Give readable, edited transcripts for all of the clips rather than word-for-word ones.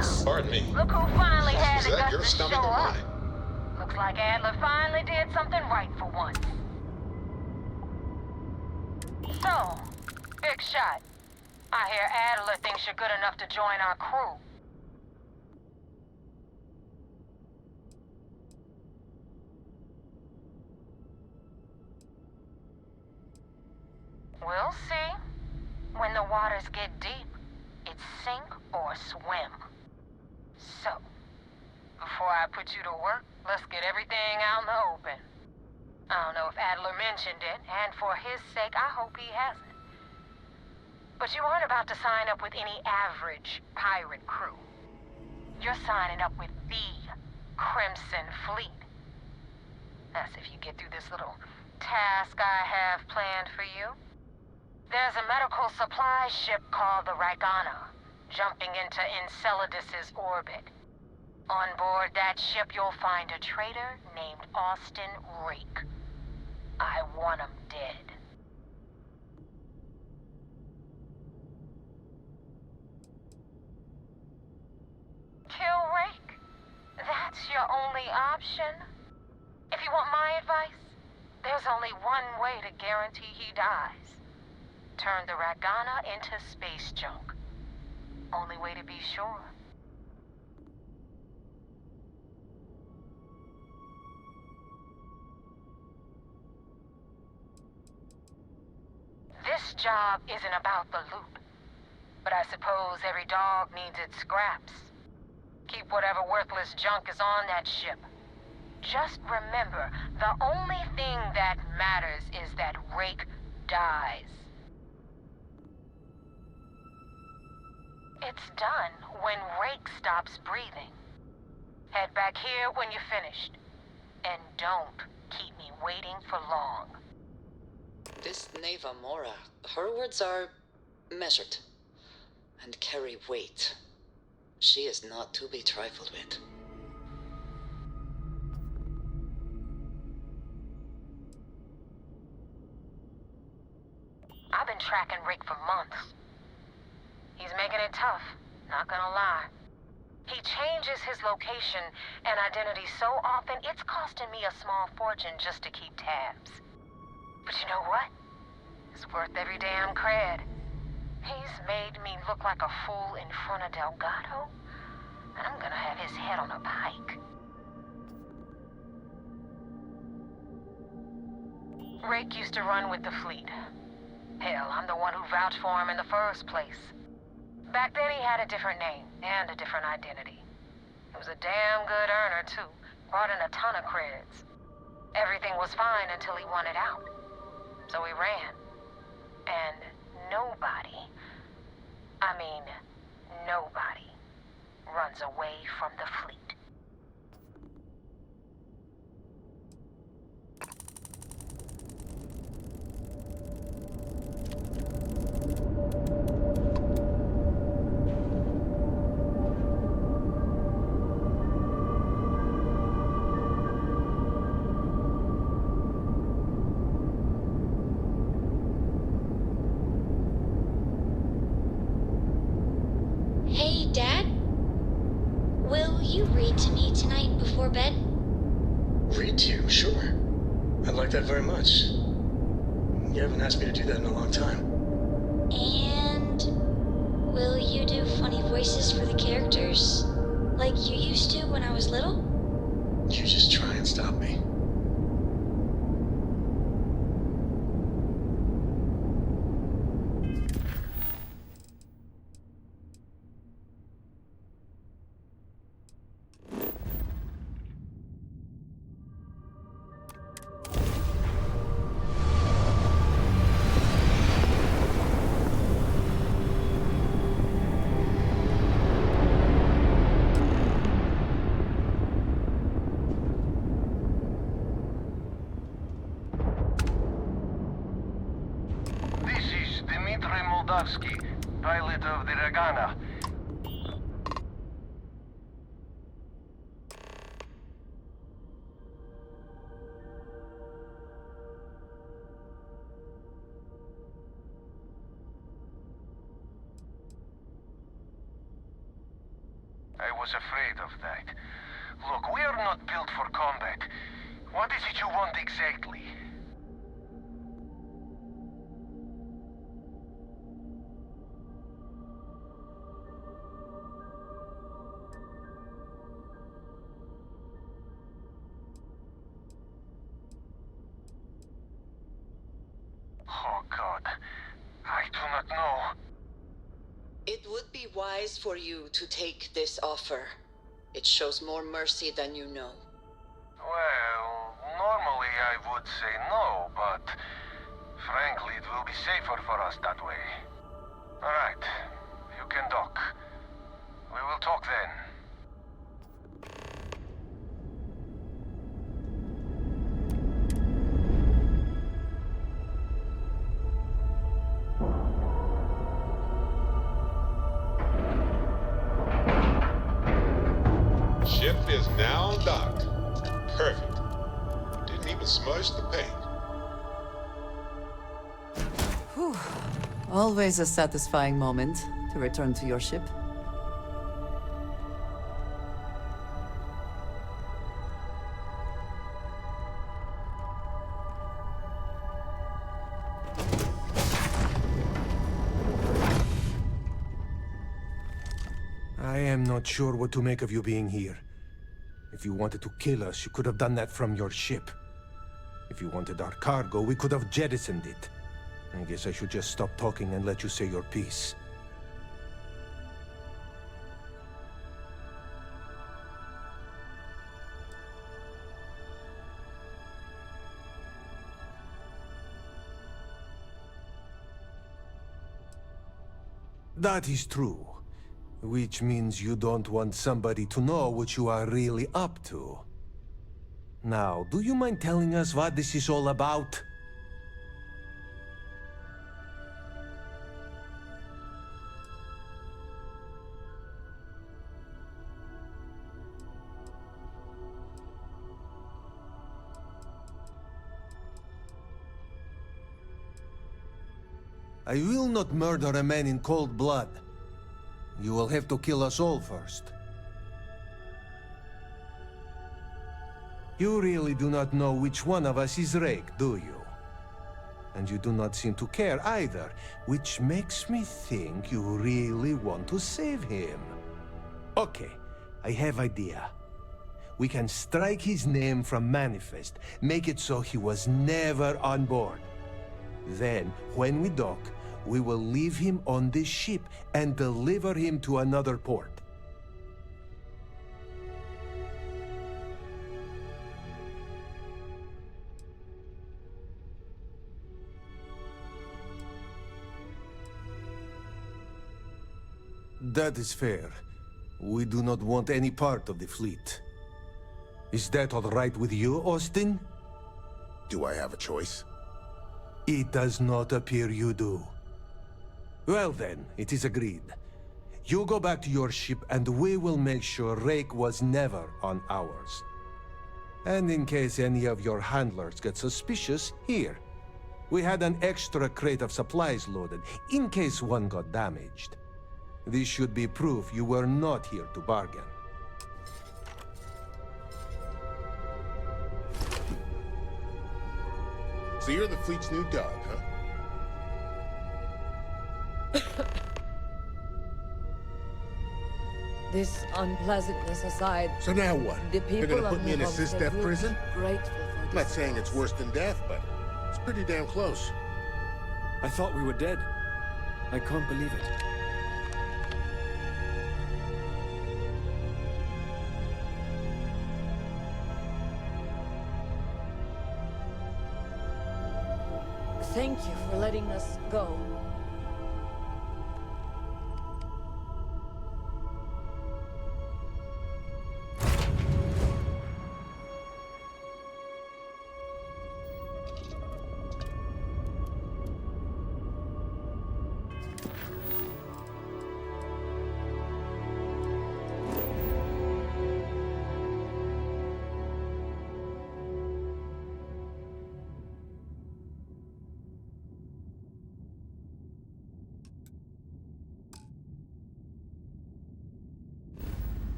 Yes. Pardon me. Look who finally had Is the that your guts to stomach show or up. mine? Looks like Adler finally did something right for once. So, big shot. I hear Adler thinks you're good enough to join our crew. We'll see. When the waters get deep, it's sink or swim. So, before I put you to work, let's get everything out in the open. I don't know if Adler mentioned it, and for his sake, I hope he hasn't. But you aren't about to sign up with any average pirate crew. You're signing up with the Crimson Fleet. That's if you get through this little task I have planned for you. There's a medical supply ship called the Ragana, jumping into Enceladus's orbit. On board that ship, you'll find a traitor named Austin Rook. I want him dead. Kill Rook? That's your only option? If you want my advice, there's only one way to guarantee he dies. Turn the Ragana into space junk. Only way to be sure. This job isn't about the loot, but I suppose every dog needs its scraps. Keep whatever worthless junk is on that ship. Just remember, the only thing that matters is that Rook dies. It's done when Rook stops breathing. Head back here when you're finished. And don't keep me waiting for long. This Neva Mora, her words are measured and carry weight. She is not to be trifled with. I've been tracking Rook for months. He's making it tough, not gonna lie. He changes his location and identity so often, it's costing me a small fortune just to keep tabs. But you know what? It's worth every damn cred. He's made me look like a fool in front of Delgado, and I'm gonna have his head on a pike. Rook used to run with the fleet. Hell, I'm the one who vouched for him in the first place. Back then he had a different name and a different identity. He was a damn good earner, too. Brought in a ton of creds. Everything was fine until he wanted out. So he ran. And nobody, nobody runs away from the fleet. Hey, Dad? Will you read to me tonight before bed? Read to you? Sure. I'd like that very much. You haven't asked me to do that in a long time. And will you do funny voices for the characters? Like you used to when I was little? You just try and stop me. Pilot of the Ragana. was afraid of that. Look, we are not built for combat. What is it you want exactly? Oh God, I do not know. It would be wise for you to take this offer. It shows more mercy than you know. Well, normally I would say no, but frankly it will be safer for us that way. Alright, you can dock. We will talk then. Ship is now docked. Perfect. Didn't even smudge the paint. Whew. Always a satisfying moment to return to your ship. I am not sure what to make of you being here. If you wanted to kill us, you could have done that from your ship. If you wanted our cargo, we could have jettisoned it. I guess I should just stop talking and let you say your piece. That is true. Which means you don't want somebody to know what you are really up to. Now, do you mind telling us what this is all about? I will not murder a man in cold blood. You will have to kill us all first. You really do not know which one of us is Rook, do you? And you do not seem to care either, which makes me think you really want to save him. Okay, I have idea. We can strike his name from Manifest, make it so he was never on board. Then, when we dock, we will leave him on this ship and deliver him to another port. That is fair. We do not want any part of the fleet. Is that all right with you, Austin? Do I have a choice? It does not appear you do. Well then, it is agreed. You go back to your ship and we will make sure Rook was never on ours. And in case any of your handlers get suspicious, here. We had an extra crate of supplies loaded, in case one got damaged. This should be proof you were not here to bargain. So you're the fleet's new dog, huh? This unpleasantness aside, So now what? the They're people gonna of put me in a New Homestead sys-def will be prison? grateful for I'm not saying it's worse than death, but it's pretty damn close. I thought we were dead. I can't believe it. Thank you for letting us go.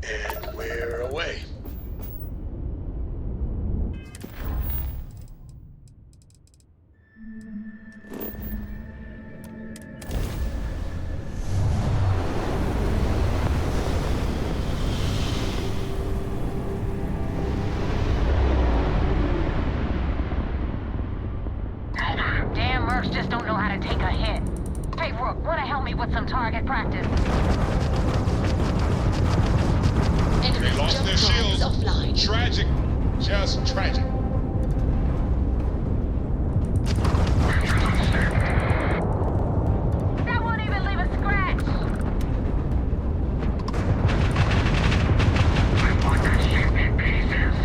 And we're away. Damn mercs just don't know how to take a hit. Hey, Rook, wanna help me with some target practice? They lost their shields. Offline. Tragic. Just tragic. That won't even leave a scratch! I want that ship in pieces.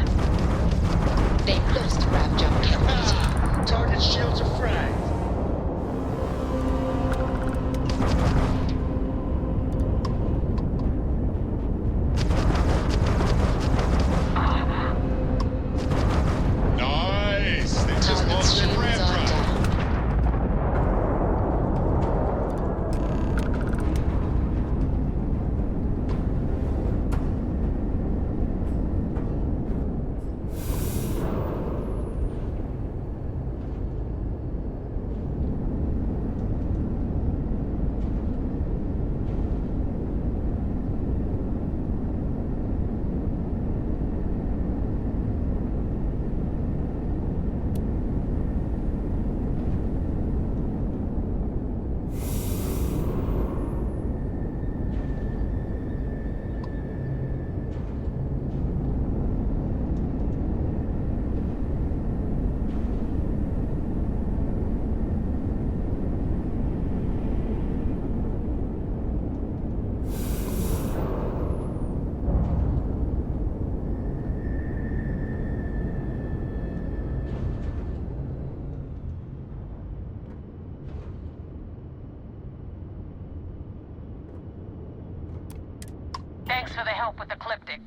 They've lost Rav jump capability. Target shields are fragged. Nice. They just Target lost their shields ram are drive. down. Thanks for the help with the Ecliptic.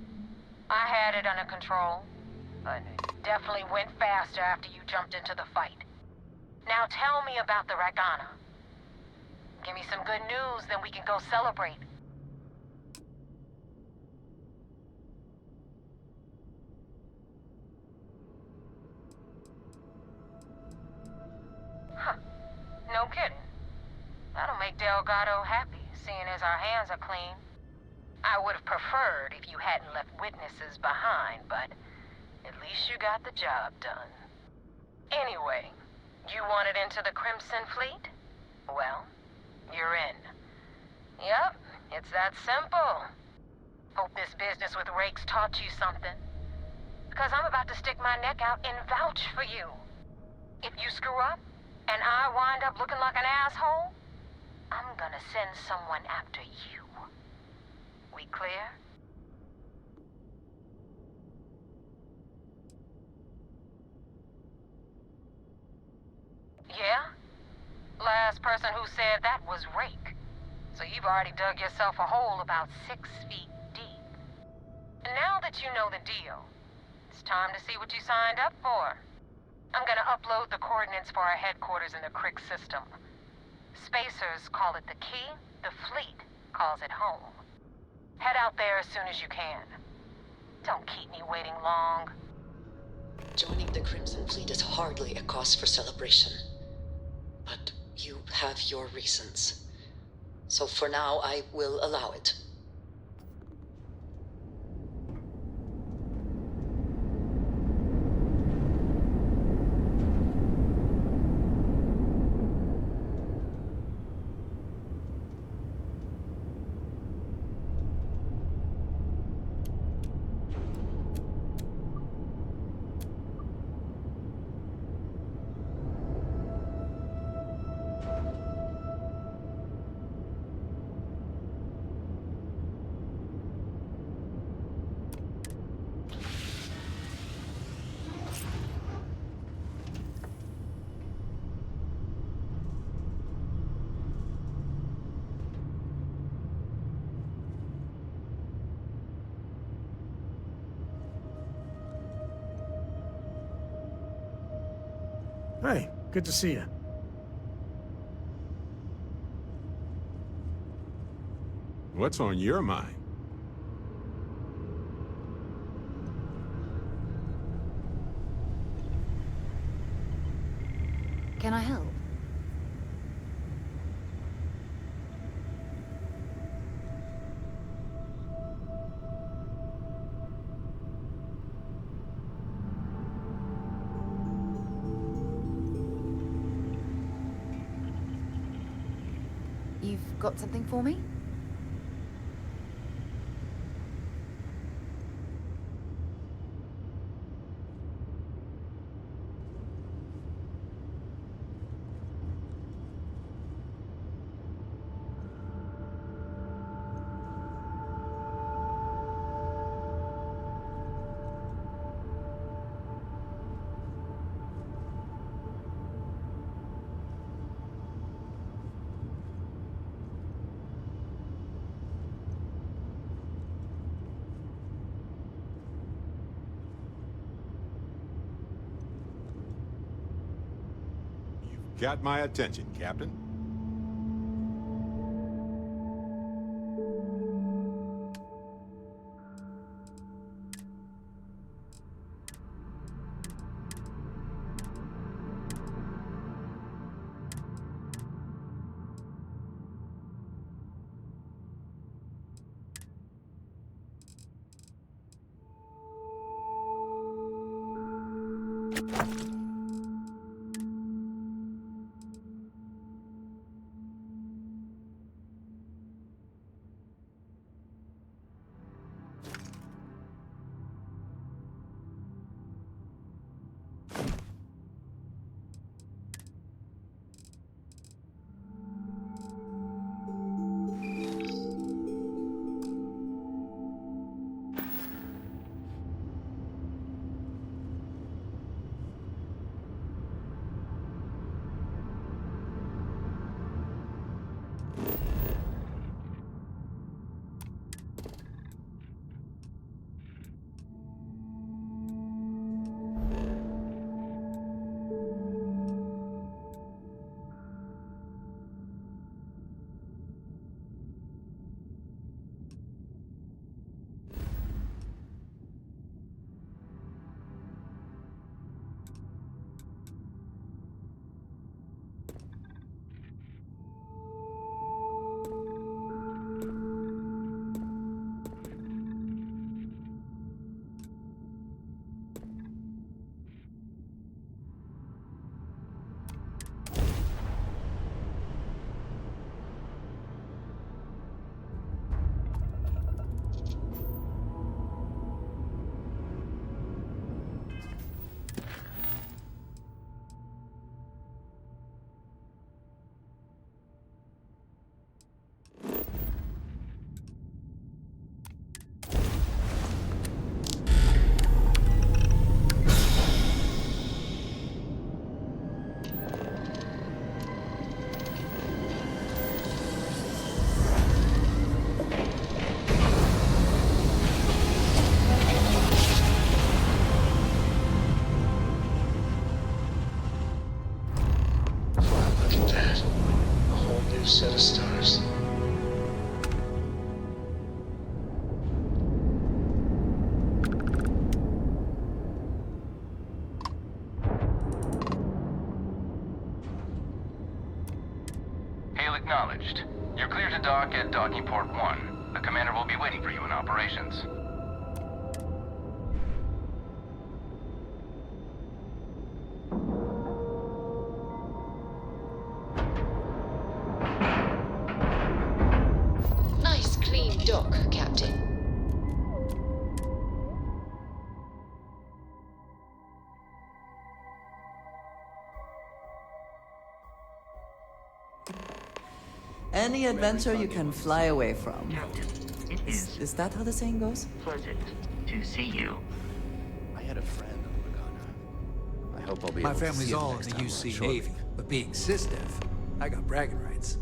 I had it under control, but it definitely went faster after you jumped into the fight. Now tell me about the Ragana. Give me some good news, then we can go celebrate. Huh. No kidding. That'll make Delgado happy, seeing as our hands are clean. I would have preferred if you hadn't left witnesses behind, but at least you got the job done. Anyway, you wanted into the Crimson Fleet? Well, you're in. Yep, it's that simple. Hope this business with Rakes taught you something. Because I'm about to stick my neck out and vouch for you. If you screw up, and I wind up looking like an asshole, I'm gonna send someone after you. We clear? Yeah? Last person who said that was Rake. So you've already dug yourself a hole about 6 feet deep. And now that you know the deal, it's time to see what you signed up for. I'm gonna upload the coordinates for our headquarters in the Crick system. Spacers call it the key, the fleet calls it home. Head out there as soon as you can. Don't keep me waiting long. Joining the Crimson Fleet is hardly a cause for celebration. But you have your reasons. So for now, I will allow it. Hey, good to see you. What's on your mind? Can I help? You've got something for me? Got my attention, Captain. Set of stars. Hail acknowledged. You're clear to dock at docking port 1. The commander will be waiting for you in operations. Dock, Captain. Any adventure you can fly away from. Is that how the saying goes? Pleasant to see you. I had a friend on Lugana. I hope I'll be My able to family's see him all in next the time we're UC short. Navy, but being cis-def, I got bragging rights.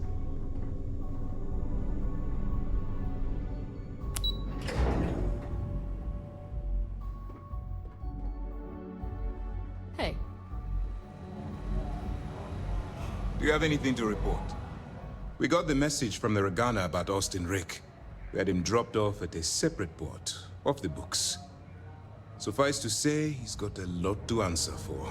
Hey. Do you have anything to report? We got the message from the Regana about Austin Rick. We had him dropped off at a separate port, off the books. Suffice to say, he's got a lot to answer for.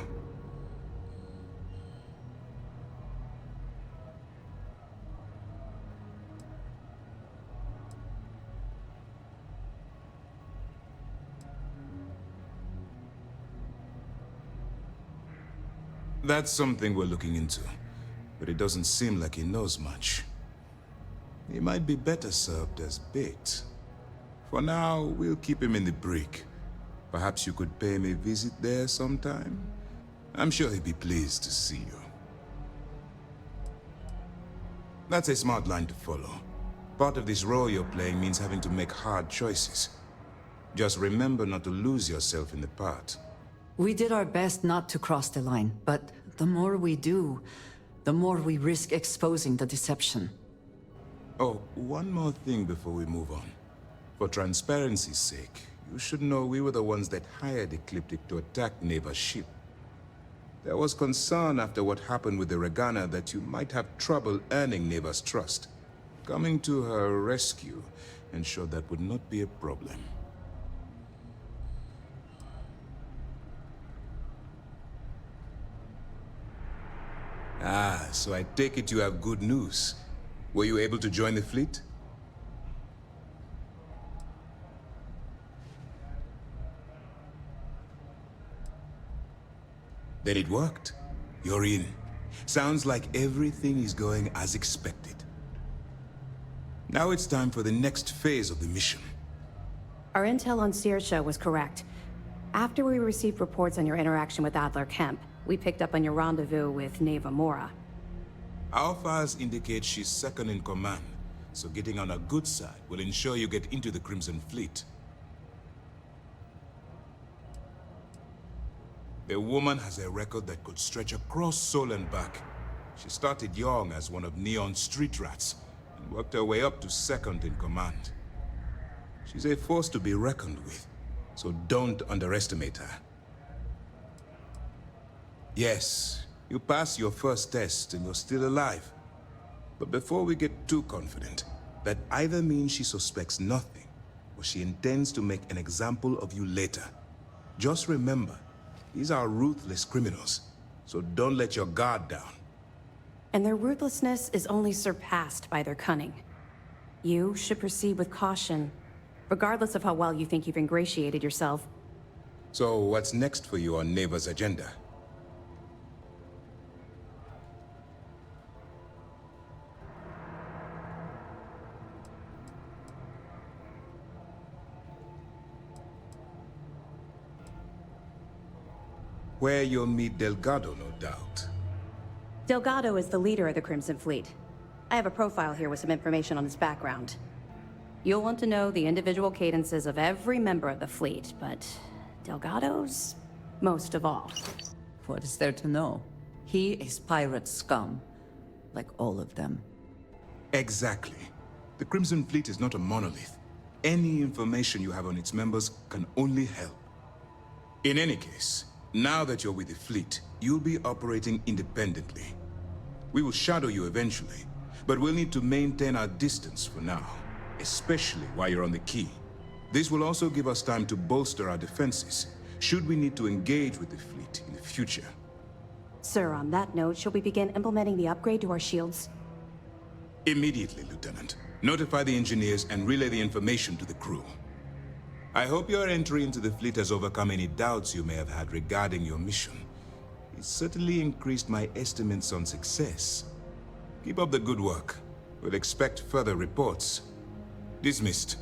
That's something we're looking into, but it doesn't seem like he knows much. He might be better served as bait. For now, we'll keep him in the brig. Perhaps you could pay him a visit there sometime? I'm sure he'd be pleased to see you. That's a smart line to follow. Part of this role you're playing means having to make hard choices. Just remember not to lose yourself in the part. We did our best not to cross the line, but the more we do, the more we risk exposing the deception. Oh, one more thing before we move on. For transparency's sake, you should know we were the ones that hired Ecliptic to attack Neva's ship. There was concern after what happened with the Regana that you might have trouble earning Neva's trust. Coming to her rescue ensured that would not be a problem. Ah, so I take it you have good news. Were you able to join the fleet? Then it worked. You're in. Sounds like everything is going as expected. Now it's time for the next phase of the mission. Our intel on Saoirse was correct. After we received reports on your interaction with Adler Kemp, we picked up on your rendezvous with Neva Mora. Our files indicate she's second in command, so getting on her good side will ensure you get into the Crimson Fleet. The woman has a record that could stretch across Sol and back. She started young as one of Neon's street rats, and worked her way up to second in command. She's a force to be reckoned with, so don't underestimate her. Yes, you passed your first test and you're still alive. But before we get too confident, that either means she suspects nothing, or she intends to make an example of you later. Just remember, these are ruthless criminals, so don't let your guard down. And their ruthlessness is only surpassed by their cunning. You should proceed with caution, regardless of how well you think you've ingratiated yourself. So what's next for you on Neva's agenda? Where you'll meet Delgado, no doubt. Delgado is the leader of the Crimson Fleet. I have a profile here with some information on his background. You'll want to know the individual cadences of every member of the fleet, but Delgado's most of all. What is there to know? He is pirate scum, like all of them. Exactly. The Crimson Fleet is not a monolith. Any information you have on its members can only help. In any case, now that you're with the fleet, you'll be operating independently. We will shadow you eventually, but we'll need to maintain our distance for now, especially while you're on the quay. This will also give us time to bolster our defenses, should we need to engage with the fleet in the future. Sir, on that note, shall we begin implementing the upgrade to our shields? Immediately, Lieutenant. Notify the engineers and relay the information to the crew. I hope your entry into the fleet has overcome any doubts you may have had regarding your mission. It certainly increased my estimates on success. Keep up the good work. We'll expect further reports. Dismissed.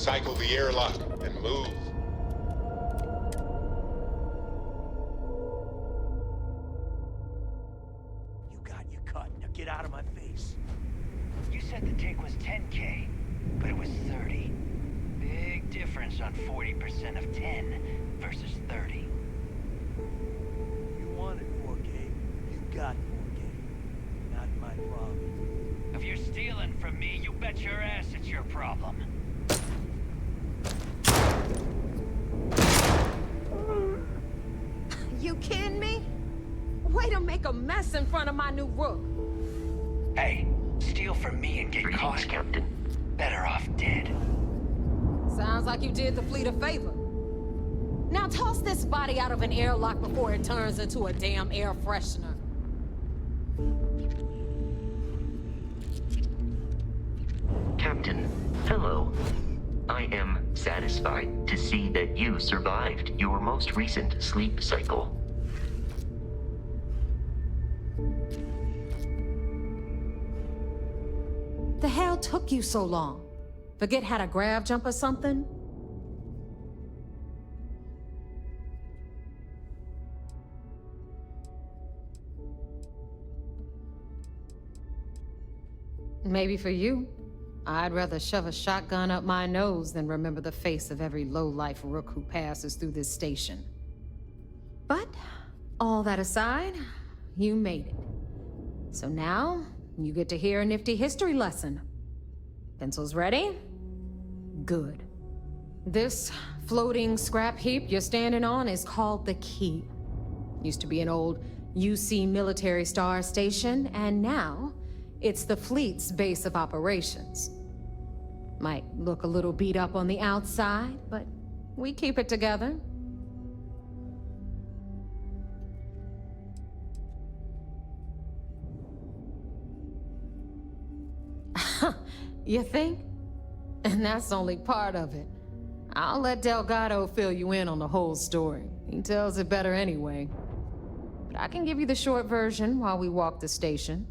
Cycle the airlock and move. You got your cut. Now get out of my face. You said the take was 10K, but it was 30. Big difference on 40% of 10 versus 30. You wanted 4K. You got 4K. Not my problem. If you're stealing from me, you bet your ass it's your problem. You kidding me? Way to make a mess in front of my new Rook. Hey, steal from me and get caught, Captain. Better off dead. Sounds like you did the fleet a favor. Now toss this body out of an airlock before it turns into a damn air freshener. Captain, hello. I am satisfied to see that you survived your most recent sleep cycle. The hell took you so long? Forget how to grav jump or something? Maybe for you. I'd rather shove a shotgun up my nose than remember the face of every low-life Rook who passes through this station. But, all that aside, you made it. So now, you get to hear a nifty history lesson. Pencils ready? Good. This floating scrap heap you're standing on is called the Key. Used to be an old UC military star station, and now it's the fleet's base of operations. Might look a little beat up on the outside, but we keep it together. You think? And that's only part of it. I'll let Delgado fill you in on the whole story. He tells it better anyway. But I can give you the short version while we walk the station.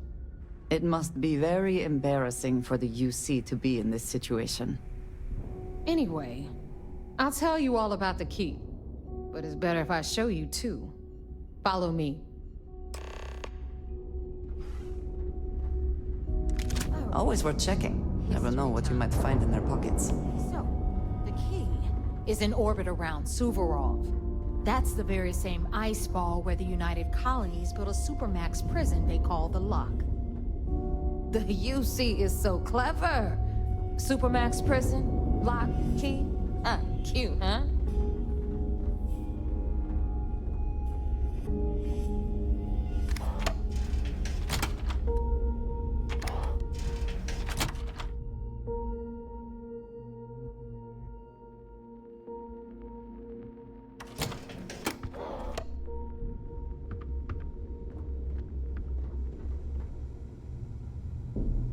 It must be very embarrassing for the UC to be in this situation. Anyway, I'll tell you all about the Key. But it's better if I show you too. Follow me. Always worth checking. Never know what you might find in their pockets. So, the Key is in orbit around Suvorov. That's the very same ice ball where the United Colonies built a supermax prison they call the Lock. The UC is so clever. Supermax prison, Lock, Key. Cute, huh?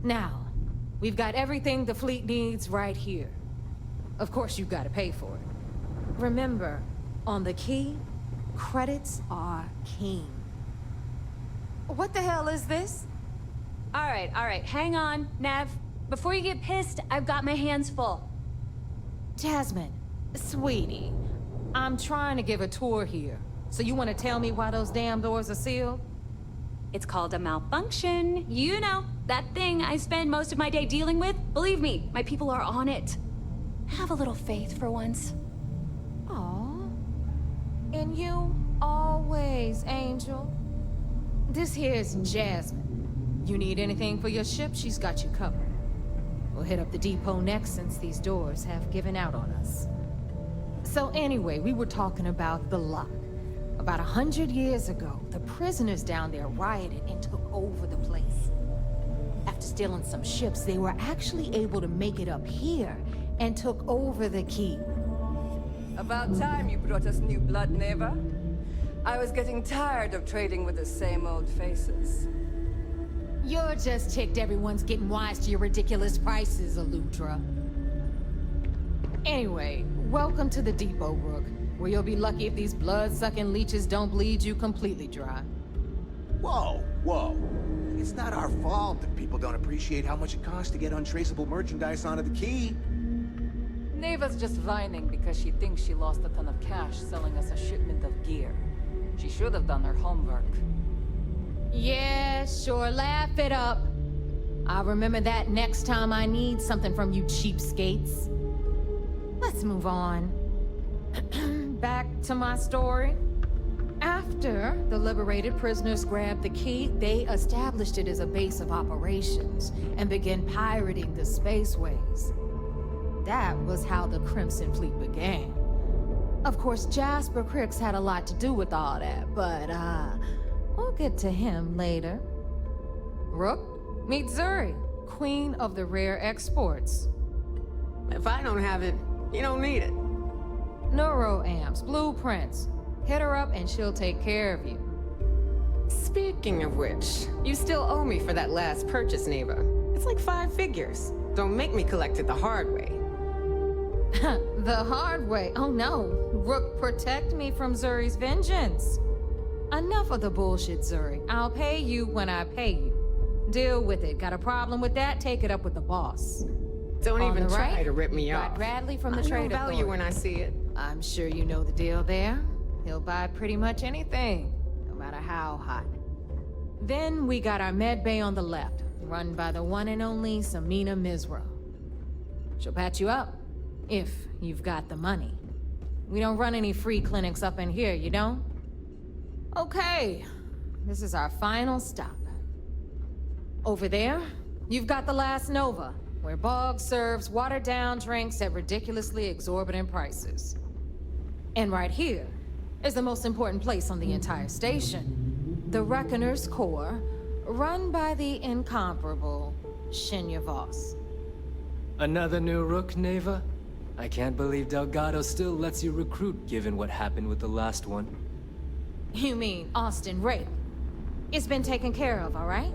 Now, we've got everything the fleet needs right here. Of course, you've got to pay for it. Remember, on the Key, credits are king. What the hell is this? All right, hang on, Nav. Before you get pissed, I've got my hands full. Jasmine, sweetie, I'm trying to give a tour here. So you want to tell me why those damn doors are sealed? It's called a malfunction. You know, that thing I spend most of my day dealing with. Believe me, my people are on it. Have a little faith for once. Aw. And you always, Angel. This here's Jasmine. You need anything for your ship, she's got you covered. We'll hit up the depot next since these doors have given out on us. So anyway, we were talking about the Lock. About 100 years ago, the prisoners down there rioted and took over the place. After stealing some ships, they were actually able to make it up here and took over the Key. About time you brought us new blood, Neva. I was getting tired of trading with the same old faces. You're just ticked everyone's getting wise to your ridiculous prices, Aludra. Anyway, welcome to the depot, Rook, where you'll be lucky if these blood-sucking leeches don't bleed you completely dry. Whoa. It's not our fault that people don't appreciate how much it costs to get untraceable merchandise onto the Key. Neva's just whining because she thinks she lost a ton of cash selling us a shipment of gear. She should have done her homework. Yeah, sure, laugh it up. I'll remember that next time I need something from you cheapskates. Let's move on. Back to my story. After the liberated prisoners grabbed the key, they established it as a base of operations and began pirating the spaceways. That was how the Crimson Fleet began. Of course, Jasper Cricks had a lot to do with all that, but we'll get to him later. Rook, meet Zuri, queen of the rare exports. If I don't have it, you don't need it. Neuroamps, blueprints. Hit her up and she'll take care of you. Speaking of which, you still owe me for that last purchase, Neva. It's like 5 figures. Don't make me collect it the hard way. The hard way? Oh no. Rook, protect me from Zuri's vengeance. Enough of the bullshit, Zuri. I'll pay you when I pay you. Deal with it. Got a problem with that? Take it up with the boss. Don't On even the try right, to rip me got off. Bradley from the I Trade know value Authority. when I see it. I'm sure you know the deal there. He'll buy pretty much anything, no matter how hot. Then we got our med bay on the left, run by the one and only Samina Mizra. She'll patch you up, if you've got the money. We don't run any free clinics up in here, you don't? Okay, this is our final stop. Over there, you've got the Last Nova, where Bog serves watered-down drinks at ridiculously exorbitant prices. And right here is the most important place on the entire station. The Reckoner's Core, run by the incomparable Shinya Voss. Another new Rook, Neva? I can't believe Delgado still lets you recruit given what happened with the last one. You mean Austin Rape? It's been taken care of, all right?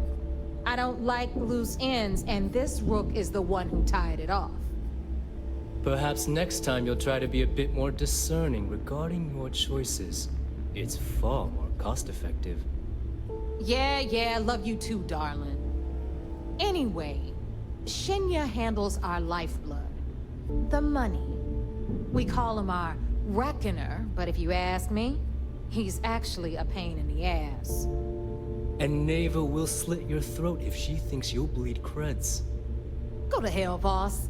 I don't like loose ends, and this Rook is the one who tied it off. Perhaps next time you'll try to be a bit more discerning regarding your choices. It's far more cost-effective. Yeah, love you too, darling. Anyway, Shinya handles our lifeblood. The money. We call him our Reckoner, but if you ask me, he's actually a pain in the ass. And Neva will slit your throat if she thinks you'll bleed creds. Go to hell, boss.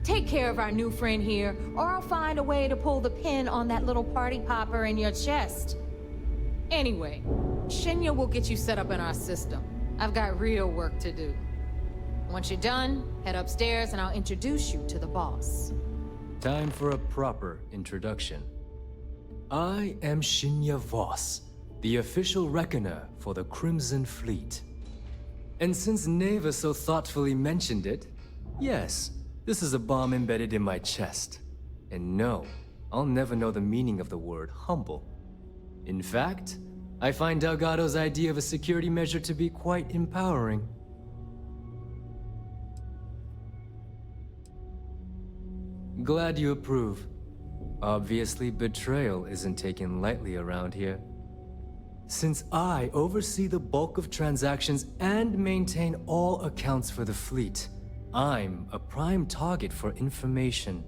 Take care of our new friend here, or I'll find a way to pull the pin on that little party popper in your chest. Anyway, Shinya will get you set up in our system. I've got real work to do. Once you're done, head upstairs and I'll introduce you to the boss. Time for a proper introduction. I am Shinya Voss, the official Reckoner for the Crimson Fleet. And since Neva so thoughtfully mentioned it, yes, this is a bomb embedded in my chest. And no, I'll never know the meaning of the word humble. In fact, I find Delgado's idea of a security measure to be quite empowering. Glad you approve. Obviously, betrayal isn't taken lightly around here. Since I oversee the bulk of transactions and maintain all accounts for the fleet, I'm a prime target for information.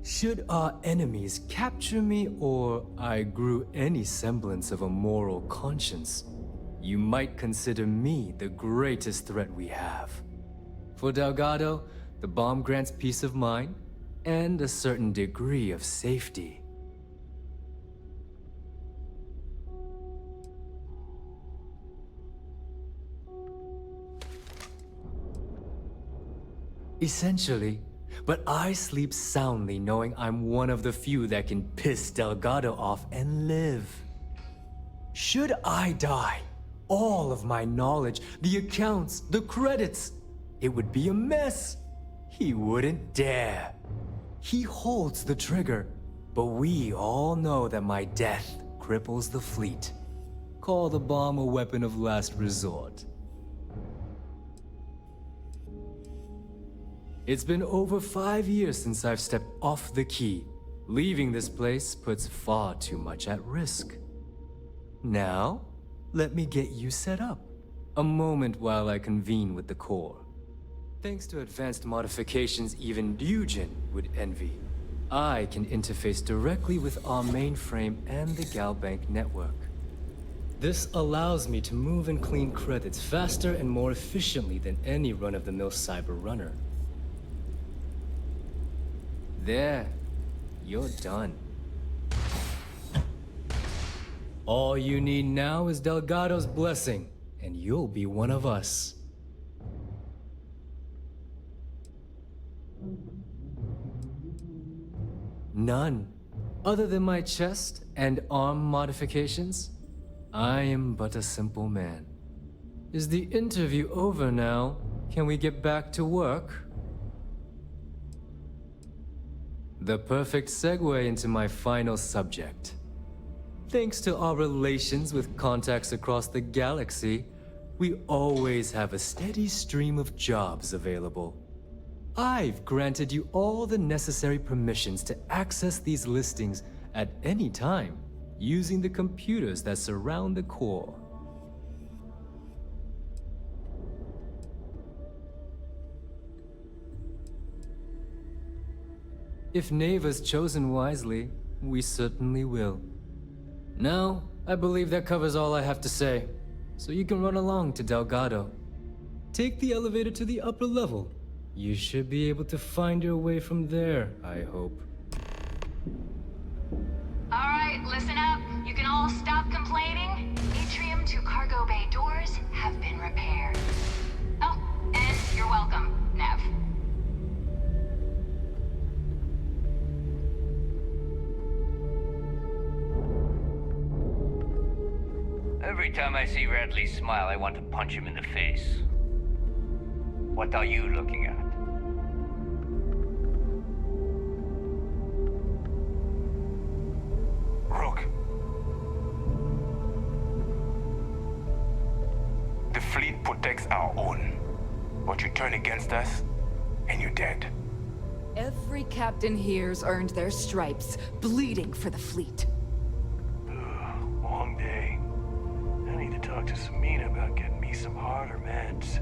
Should our enemies capture me or I grew any semblance of a moral conscience, you might consider me the greatest threat we have. For Delgado, the bomb grants peace of mind and a certain degree of safety. Essentially, but I sleep soundly knowing I'm one of the few that can piss Delgado off and live. Should I die, all of my knowledge, the accounts, the credits, it would be a mess. He wouldn't dare. He holds the trigger, but we all know that my death cripples the fleet. Call the bomb a weapon of last resort. It's been over 5 years since I've stepped off the key. Leaving this place puts far too much at risk. Now, let me get you set up. A moment while I convene with the core. Thanks to advanced modifications even Ryujin would envy, I can interface directly with our mainframe and the Galbank network. This allows me to move and clean credits faster and more efficiently than any run-of-the-mill cyber runner. There, you're done. All you need now is Delgado's blessing, and you'll be one of us. None. Other than my chest and arm modifications, I am but a simple man. Is the interview over now? Can we get back to work? The perfect segue into my final subject. Thanks to our relations with contacts across the galaxy, we always have a steady stream of jobs available. I've granted you all the necessary permissions to access these listings at any time, using the computers that surround the core. If Neva's chosen wisely, we certainly will. Now, I believe that covers all I have to say, so you can run along to Delgado. Take the elevator to the upper level. You should be able to find your way from there, I hope. Alright, listen up. You can all stop complaining. Atrium to cargo bay doors have been repaired. Oh, and you're welcome, Nev. Every time I see Radley smile, I want to punch him in the face. What are you looking at? Rook. The fleet protects our own. But you turn against us, and you're dead. Every captain here's earned their stripes, bleeding for the fleet. Long day. I need to talk to Samina about getting me some harder meds.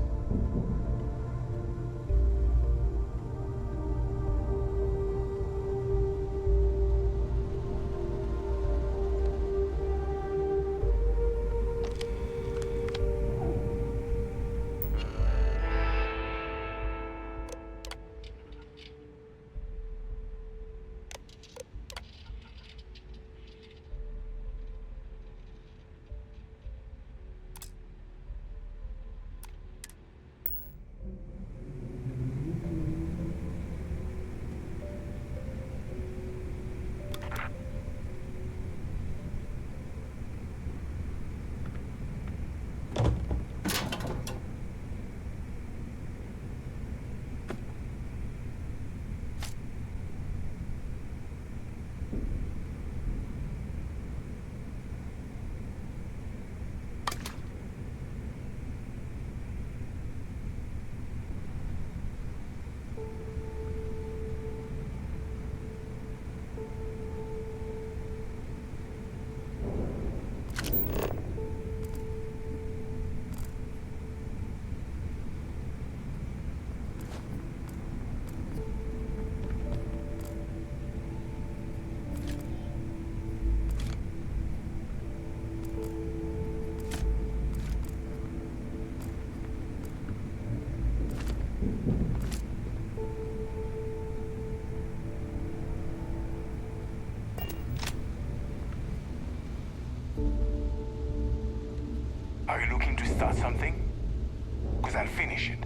Are you looking to start something? Because I'll finish it.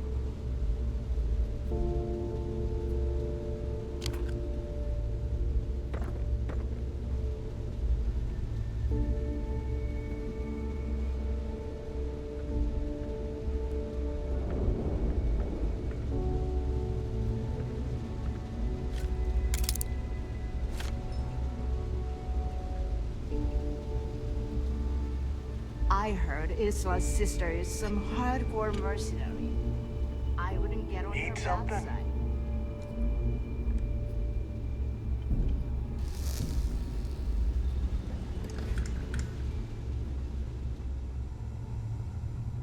I heard Isla's sister is some hardcore mercenary. I wouldn't get on her bad side.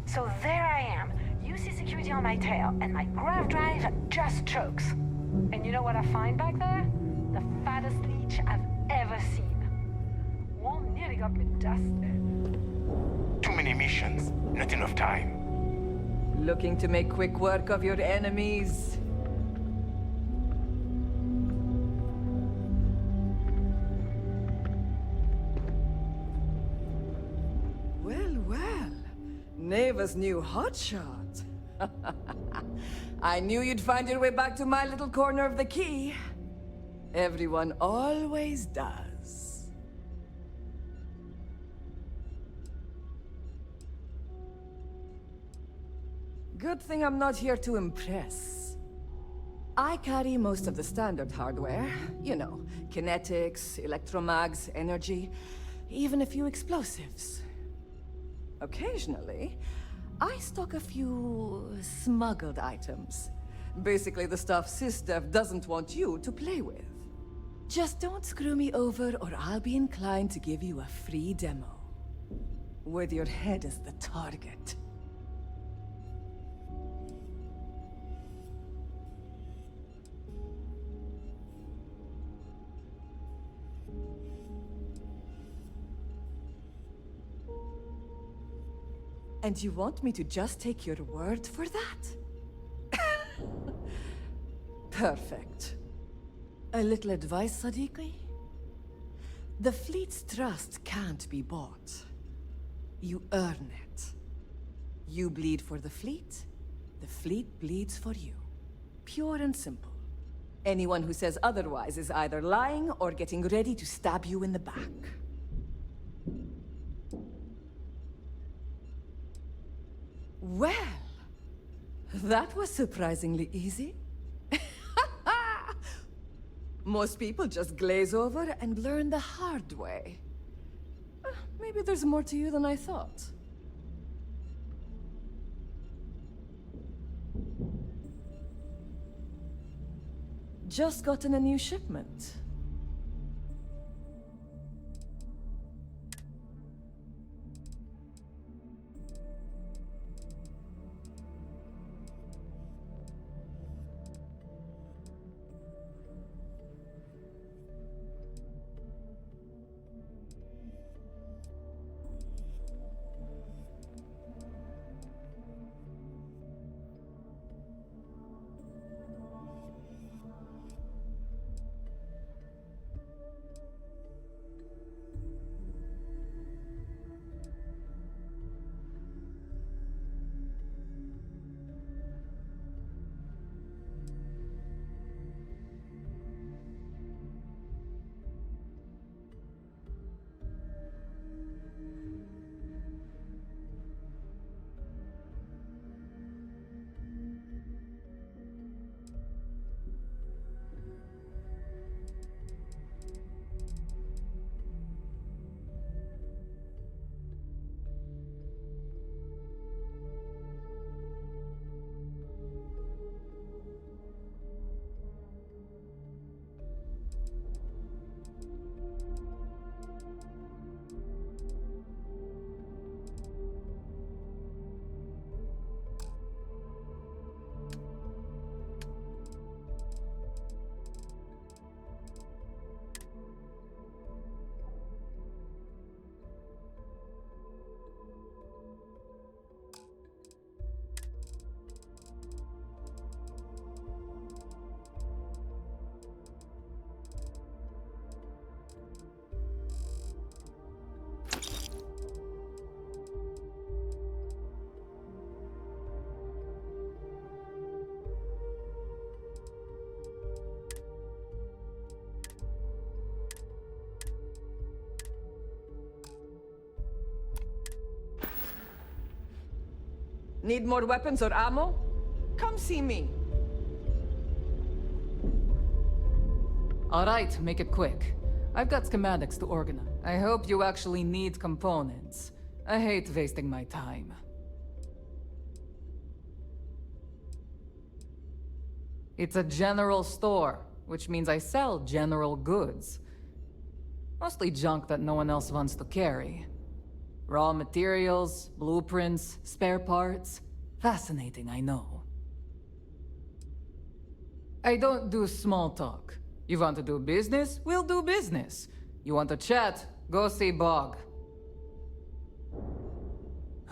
So there I am, see security on my tail, and my grav drive just chokes. And you know what I find back there? The fattest leech I've ever seen. One nearly got me dusted. Too many missions, not enough time. Looking to make quick work of your enemies? Well, well. Neva's new hotshot. I knew you'd find your way back to my little corner of the key. Everyone always does. Good thing I'm not here to impress. I carry most of the standard hardware. You know, kinetics, electromags, energy, even a few explosives. Occasionally, I stock a few smuggled items. Basically the stuff SysDev doesn't want you to play with. Just don't screw me over or I'll be inclined to give you a free demo. With your head as the target. And you want me to just take your word for that? Perfect. A little advice, Sadiqi? The fleet's trust can't be bought. You earn it. You bleed for the fleet bleeds for you. Pure and simple. Anyone who says otherwise is either lying or getting ready to stab you in the back. Well, that was surprisingly easy. Most people just glaze over and learn the hard way. Maybe there's more to you than I thought. Just gotten a new shipment. Need more weapons or ammo? Come see me. All right, make it quick. I've got schematics to organize. I hope you actually need components. I hate wasting my time. It's a general store, which means I sell general goods. Mostly junk that no one else wants to carry. Raw materials, blueprints, spare parts. Fascinating, I know. I don't do small talk. You want to do business? We'll do business. You want to chat? Go see Bog.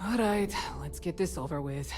Alright, let's get this over with.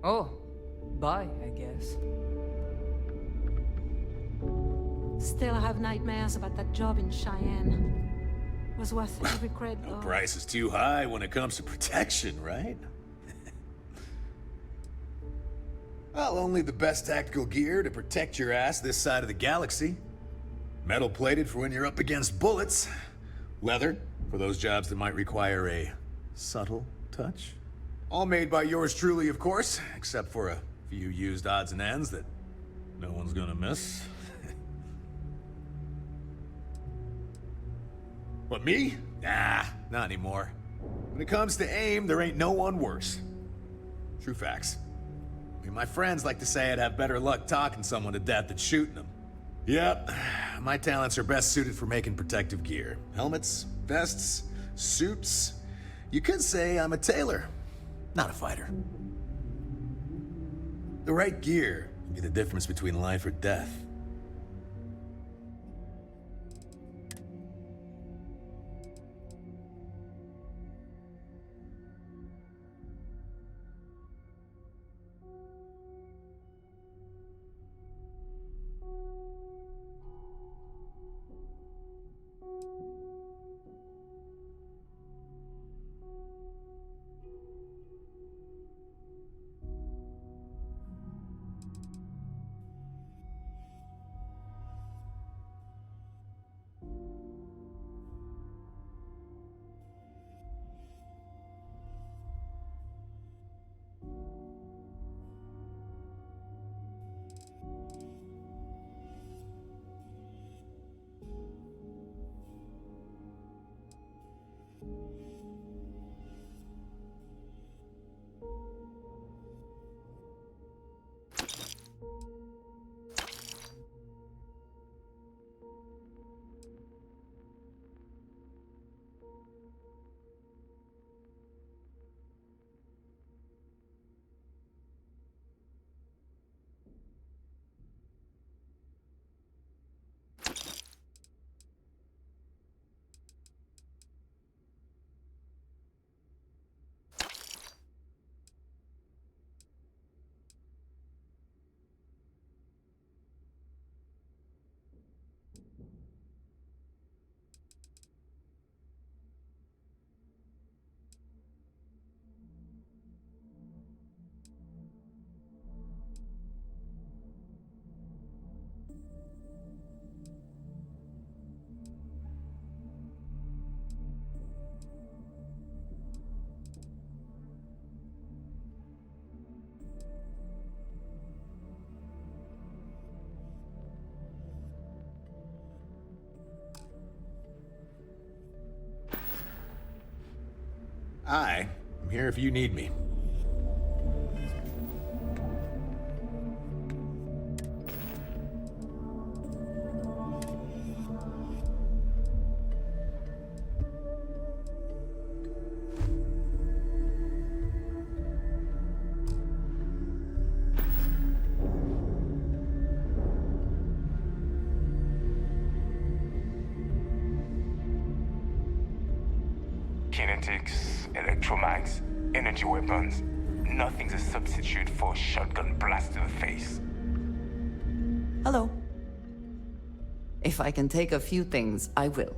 Oh, bye, I guess. Still have nightmares about that job in Cheyenne. Was worth every credit. No price is too high when it comes to protection, right? Well, only the best tactical gear to protect your ass this side of the galaxy. Metal plated for when you're up against bullets. Leather for those jobs that might require a subtle touch. All made by yours truly, of course, except for a few used odds and ends that no one's gonna miss. What, me? Nah, not anymore. When it comes to aim, there ain't no one worse. True facts. I mean, my friends like to say I'd have better luck talking someone to death than shooting them. Yep, my talents are best suited for making protective gear. Helmets, vests, suits. You could say I'm a tailor, not a fighter. The right gear can be the difference between life or death. I'm here if you need me. Kinetics, electromags, energy weapons. Nothing's a substitute for a shotgun blast to the face. Hello. If I can take a few things, I will.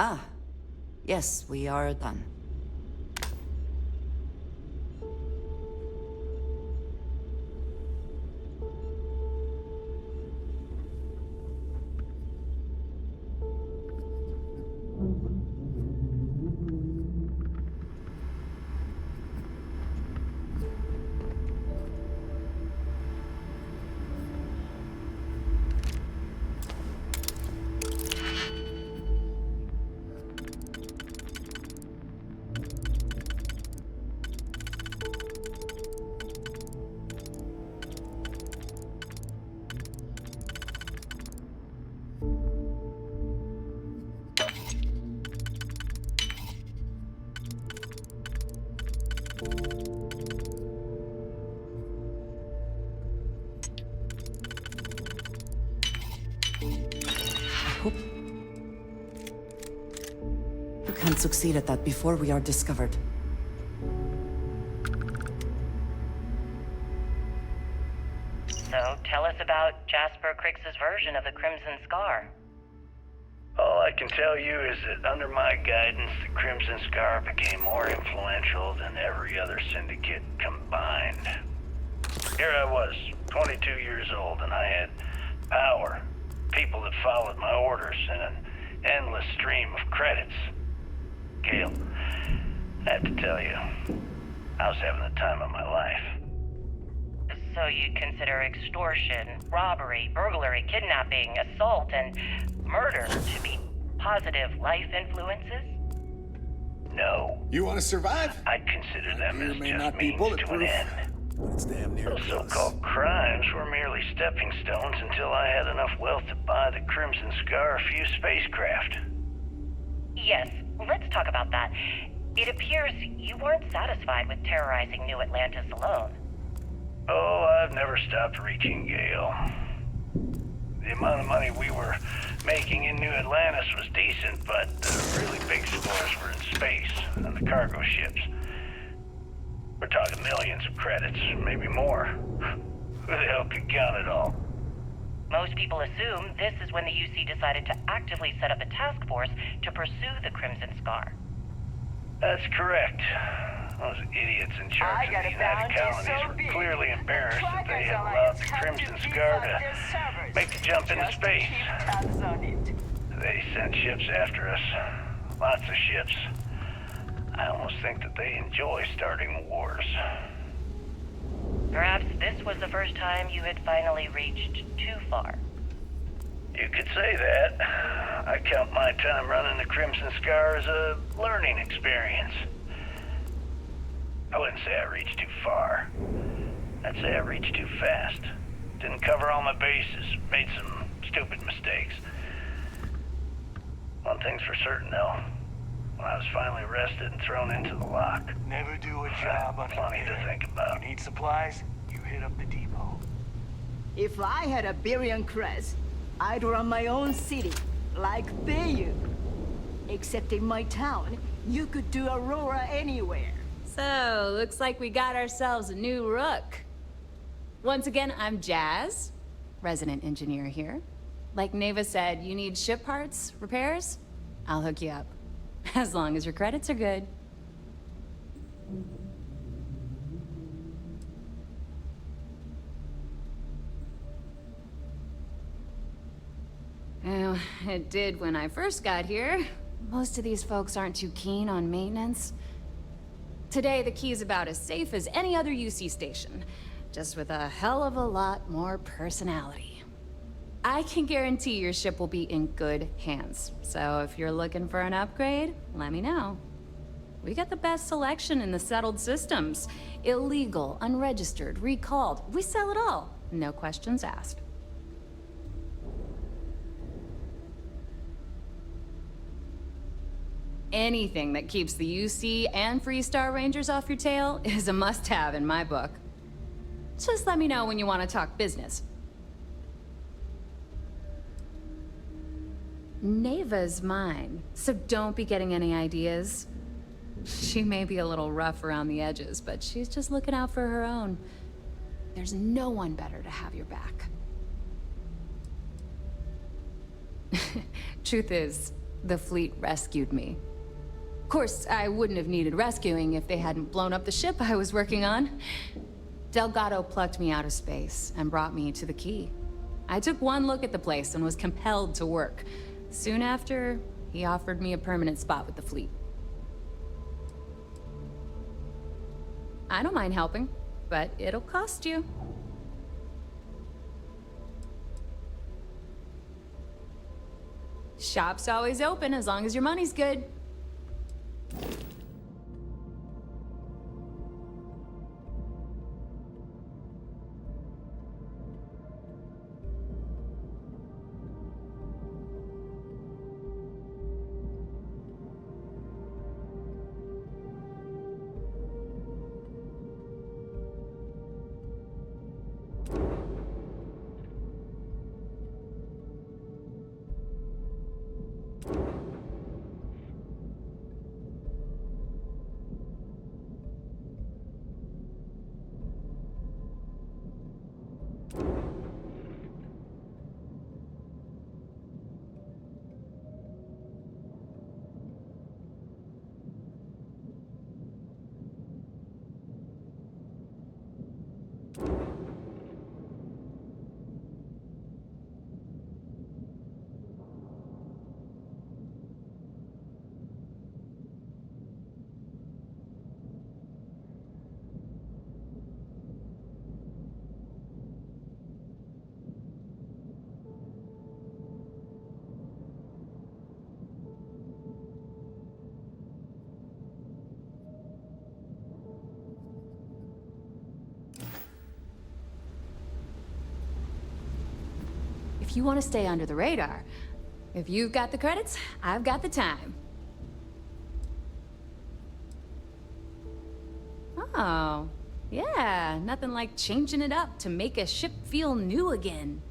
Ah, yes, we are done. We can't succeed at that before we are discovered. So, tell us about Jasper Cricks's version of the Crimson Scar. All I can tell you is that under my guidance, the Crimson Scar became more influential than every other syndicate combined. Here I was, 22 years old, and I had power, people that followed my orders, and an endless stream of credits. Gale, I have to tell you, I was having the time of my life. So you'd consider extortion, robbery, burglary, kidnapping, assault, and murder to be positive life influences? No. You want to survive? I'd consider them as may just not be means to an bulletproof, end. but it's damn near Those close. so-called crimes were merely stepping stones until I had enough wealth to buy the Crimson Scar a few spacecraft. Yes, let's talk about that. It appears you weren't satisfied with terrorizing New Atlantis alone. Oh, I've never stopped reaching, Gale. The amount of money we were making in New Atlantis was decent, but the really big scores were in space and the cargo ships. We're talking millions of credits, maybe more. Who the hell could count it all? Most people assume this is when the UC decided to actively set up a task force to pursue the Crimson Scar. That's correct. Those idiots in charge of the United Colonies were clearly embarrassed that they had allowed the Crimson Scar to make the jump into space. They sent ships after us. Lots of ships. I almost think that they enjoy starting wars. Perhaps this was the first time you had finally reached too far. You could say that. I count my time running the Crimson Scar as a learning experience. I wouldn't say I reached too far. I'd say I reached too fast. Didn't cover all my bases. Made some stupid mistakes. One thing's for certain, though. When I was finally arrested and thrown into the lock, never do a job on plenty to think about. You need supplies? You hit up the depot. If I had a Berian crest, I'd run my own city, like Bayou. Except in my town, you could do Aurora anywhere. So, looks like we got ourselves a new Rook. Once again, I'm Jazz, resident engineer here. Like Neva said, you need ship parts, repairs? I'll hook you up. As long as your credits are good. Well, it did when I first got here. Most of these folks aren't too keen on maintenance. Today, the key's about as safe as any other UC station, just with a hell of a lot more personality. I can guarantee your ship will be in good hands, so if you're looking for an upgrade, let me know. We got the best selection in the settled systems. Illegal, unregistered, recalled. We sell it all. No questions asked. Anything that keeps the UC and Freestar Rangers off your tail is a must-have in my book. Just let me know when you want to talk business. Neva's mine, so don't be getting any ideas. She may be a little rough around the edges, but she's just looking out for her own. There's no one better to have your back. Truth is, The fleet rescued me. Of course, I wouldn't have needed rescuing if they hadn't blown up the ship I was working on. Delgado plucked me out of space and brought me to the key. I took one look at the place and was compelled to work. Soon after, he offered me a permanent spot with the fleet. I don't mind helping, but it'll cost you. Shop's always open as long as your money's good. If you want to stay under the radar, if you've got the credits, I've got the time. Oh, yeah, nothing like changing it up to make a ship feel new again.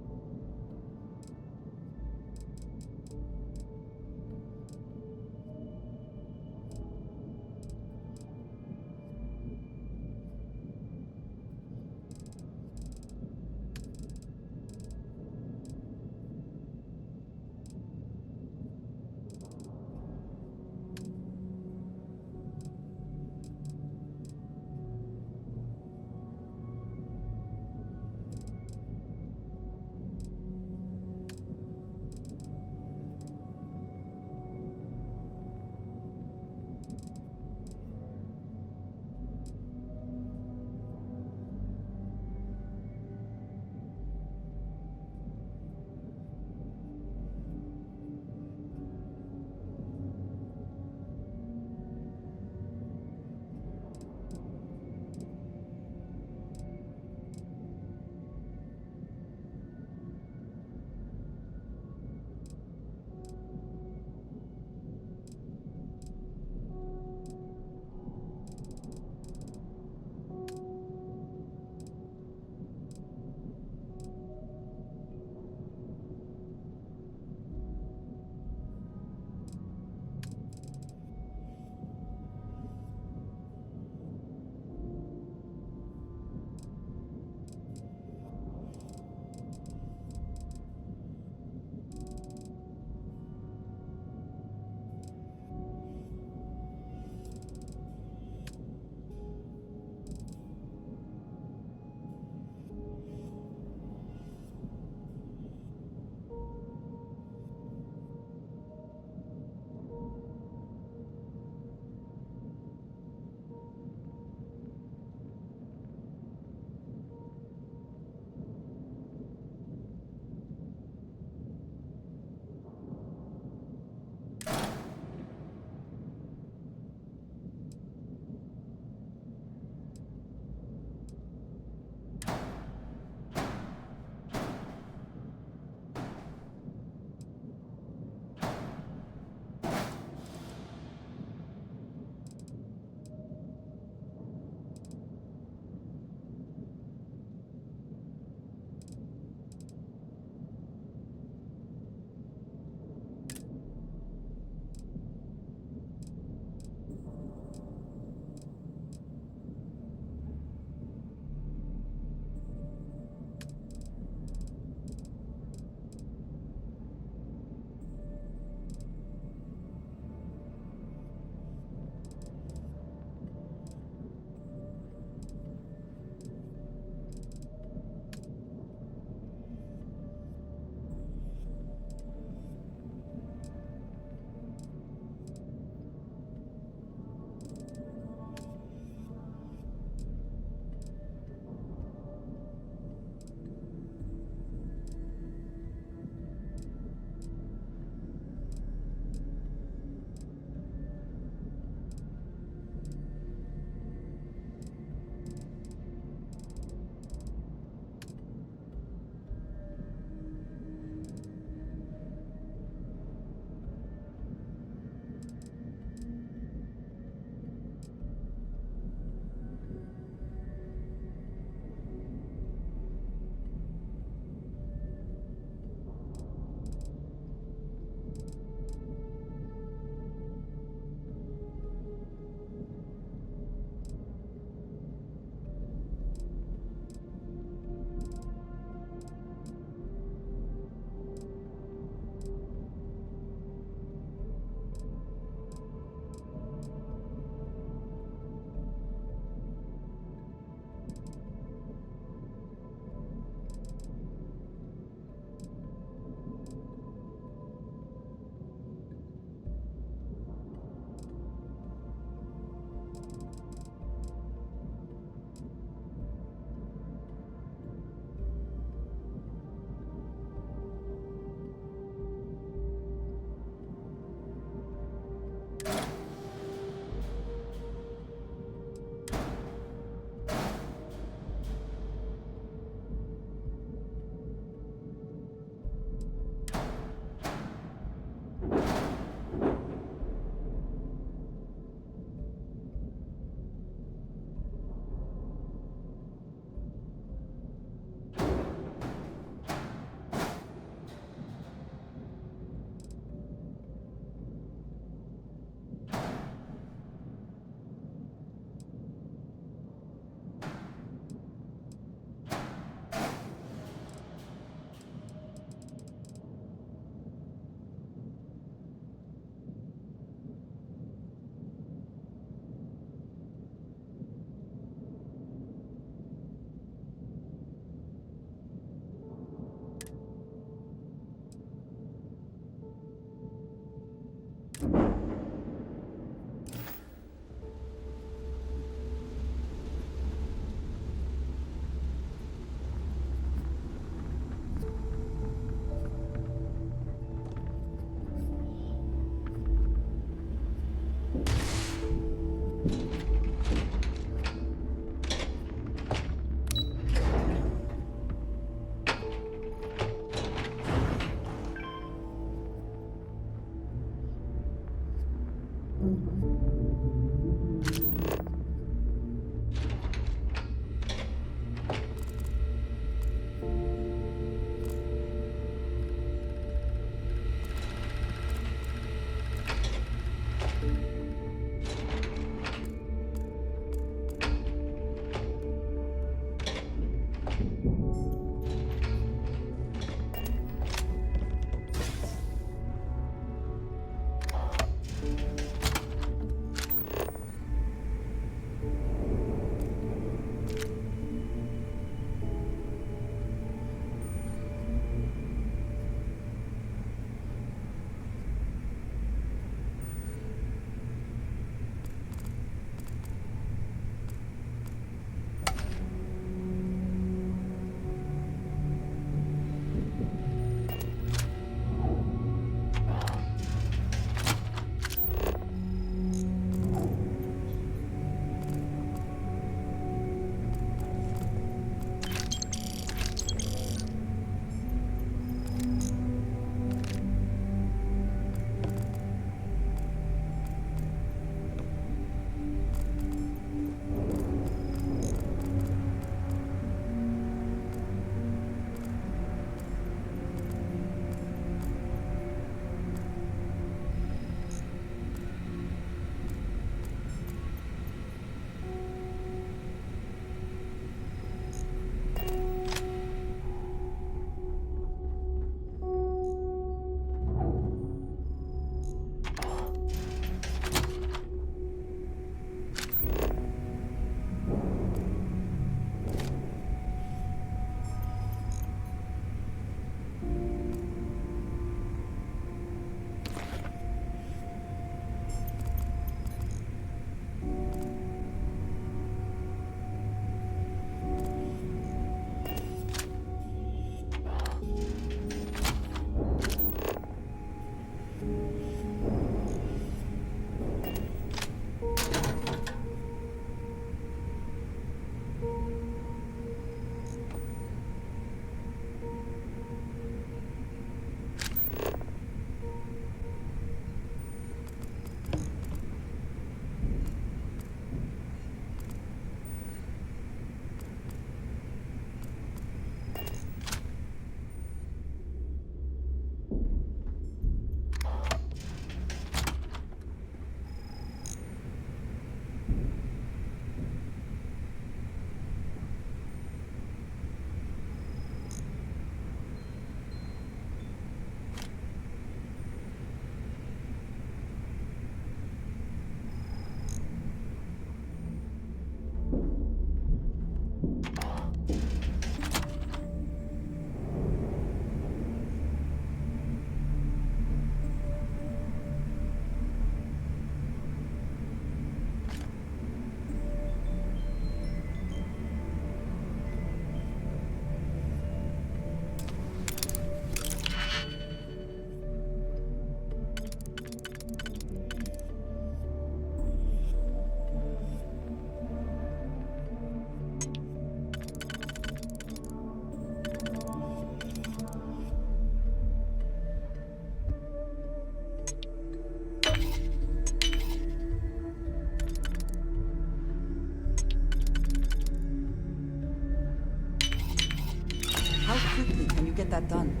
get that done.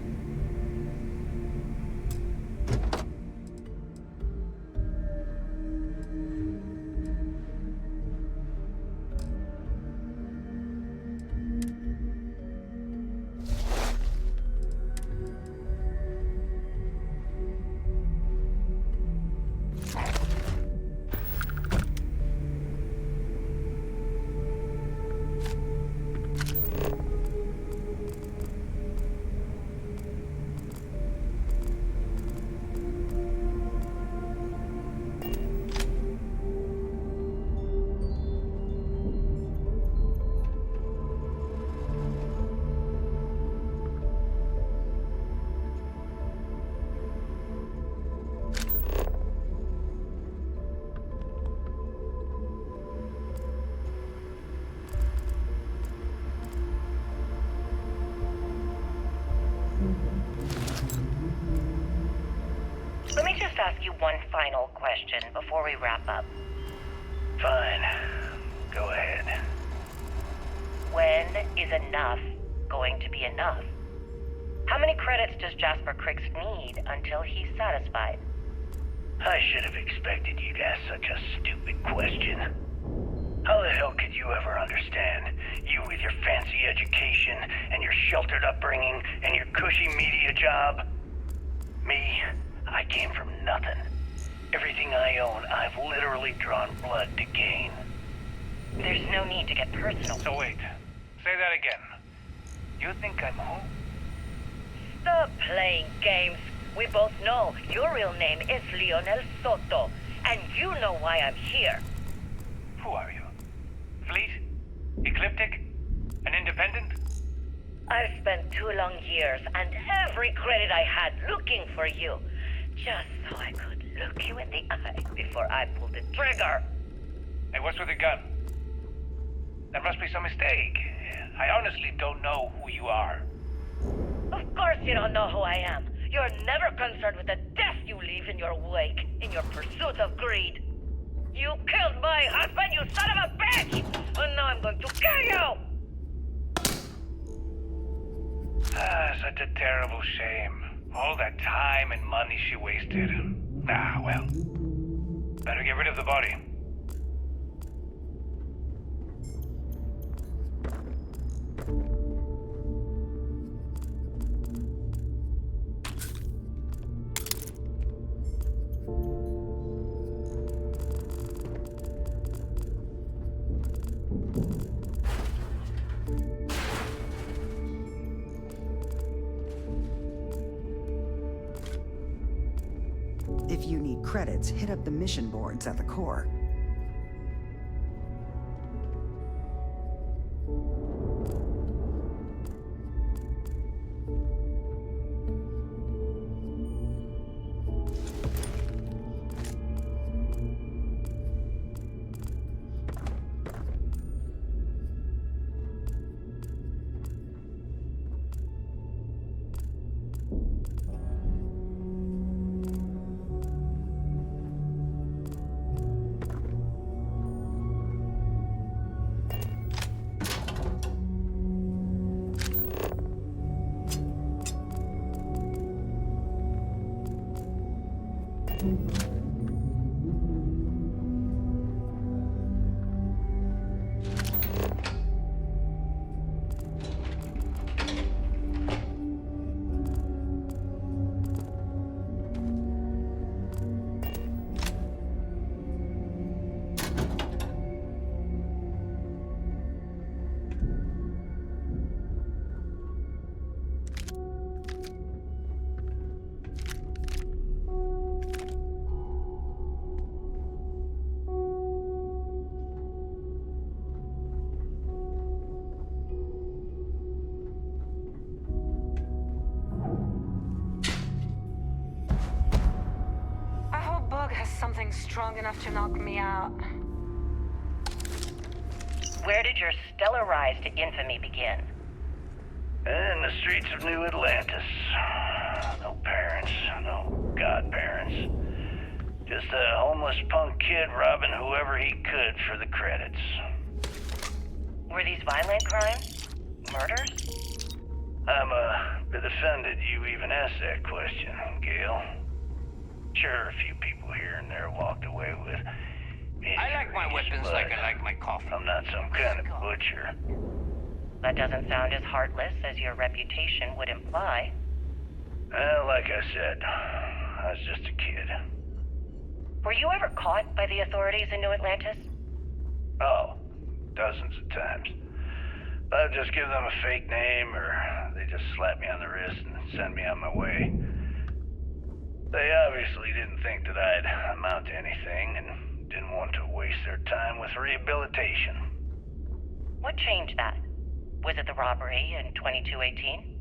Let me just ask you one final question before we wrap up. Fine. Go ahead. When is enough going to be enough? How many credits does Jasper Criggs need until he's satisfied? I should have expected you'd ask such a stupid question. How the hell could you ever understand? You with your fancy education and your sheltered upbringing and your cushy media job? Me, I came from nothing. Everything I own, I've literally drawn blood to gain. There's no need to get personal. So wait, say that again. You think I'm who? Stop playing games. We both know your real name is Lionel Soto, and you know why I'm here. Who are you? Fleet? Ecliptic? An independent? I've spent 2 long years and every credit I had looking for you, just so I could look you in the eye before I pulled the trigger. Hey, what's with the gun? There must be some mistake. I honestly don't know who you are. Of course you don't know who I am. You're never concerned with the death you leave in your wake, in your pursuit of greed. You killed my husband, you son of a bitch! And now I'm going to kill you! Such a terrible shame. All that time and money she wasted. Ah, well. Better get rid of the body. If you need credits, hit up the mission boards at the core. Something strong enough to knock me out. Where did your stellar rise to infamy begin? In the streets of New Atlantis. No parents, no godparents. Just a homeless punk kid robbing whoever he could for the credits. Were these violent crimes? Murders? I'm a bit offended you even asked that question, Gale. Sure, a few people here and there walked away with I like my weapons like I like my coffee. I'm not some kind of butcher. That doesn't sound as heartless as your reputation would imply. Well, like I said, I was just a kid. Were you ever caught by the authorities in New Atlantis? Oh, dozens of times. I'd just give them a fake name, or they just slap me on the wrist and send me on my way. They obviously didn't think that I'd amount to anything, and didn't want to waste their time with rehabilitation. What changed that? Was it the robbery in 2218?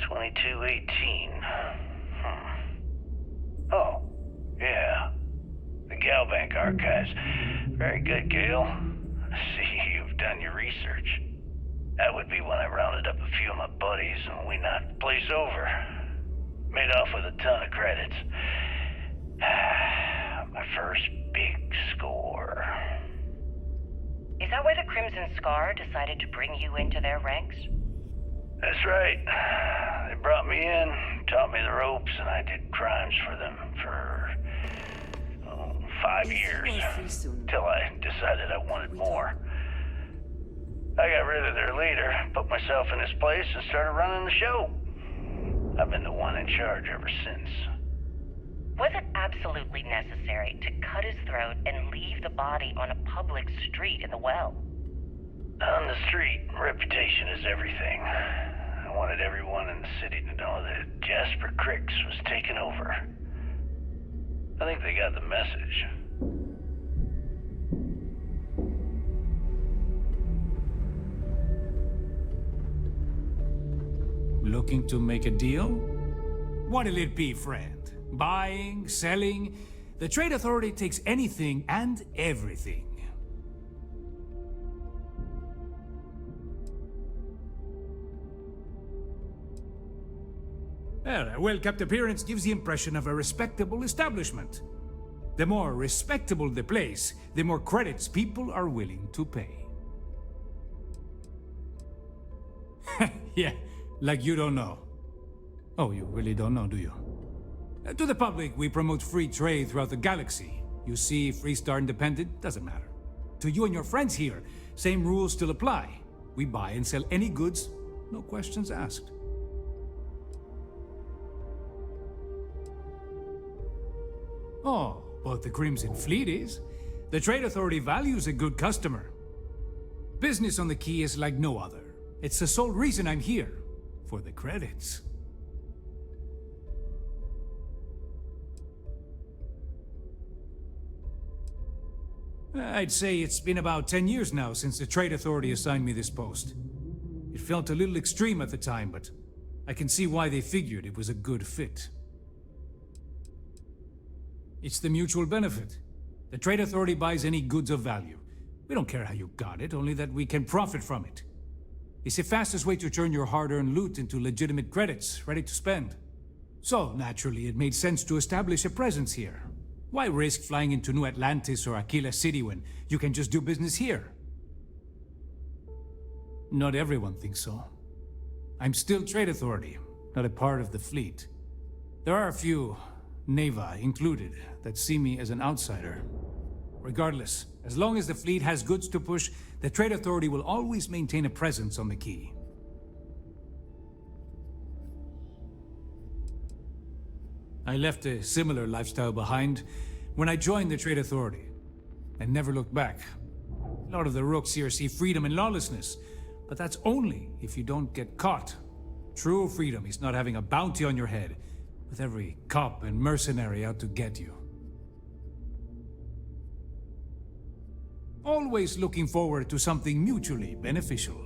2218. Oh, yeah. The Galbank archives. Very good, Gale. See, you've done your research. That would be when I rounded up a few of my buddies and we knocked the place over. Made off with a ton of credits. My first big score. Is that why the Crimson Scar decided to bring you into their ranks? That's right. They brought me in, taught me the ropes, and I did crimes for them for 5 years. Till I decided I wanted more. I got rid of their leader, put myself in his place, and started running the show. I've been the one in charge ever since. Was it absolutely necessary to cut his throat and leave the body on a public street in the well? On the street, reputation is everything. I wanted everyone in the city to know that Jasper Cricks was taking over. I think they got the message. Looking to make a deal? What'll it be, friend? Buying, selling? The Trade Authority takes anything and everything. Well, a well-kept appearance gives the impression of a respectable establishment. The more respectable the place, the more credits people are willing to pay. Yeah, like you don't know. Oh, you really don't know, do you? To the public, we promote free trade throughout the galaxy. You see, Freestar Independent, doesn't matter. To you and your friends here, same rules still apply. We buy and sell any goods, no questions asked. Oh, but the Crimson Fleet is. The Trade Authority values a good customer. Business on the Key is like no other. It's the sole reason I'm here. For the credits. I'd say it's been about 10 years now since the Trade Authority assigned me this post. It felt a little extreme at the time, but I can see why they figured it was a good fit. It's the mutual benefit. The Trade Authority buys any goods of value. We don't care how you got it, only that we can profit from it. It's the fastest way to turn your hard-earned loot into legitimate credits, ready to spend. So, naturally, it made sense to establish a presence here. Why risk flying into New Atlantis or Aquila City when you can just do business here? Not everyone thinks so. I'm still Trade Authority, not a part of the fleet. There are a few, Neva included, that see me as an outsider. Regardless, as long as the fleet has goods to push, the Trade Authority will always maintain a presence on the Key. I left a similar lifestyle behind when I joined the Trade Authority, and never looked back. A lot of the Rooks here see freedom and lawlessness, but that's only if you don't get caught. True freedom is not having a bounty on your head, with every cop and mercenary out to get you. Always looking forward to something mutually beneficial.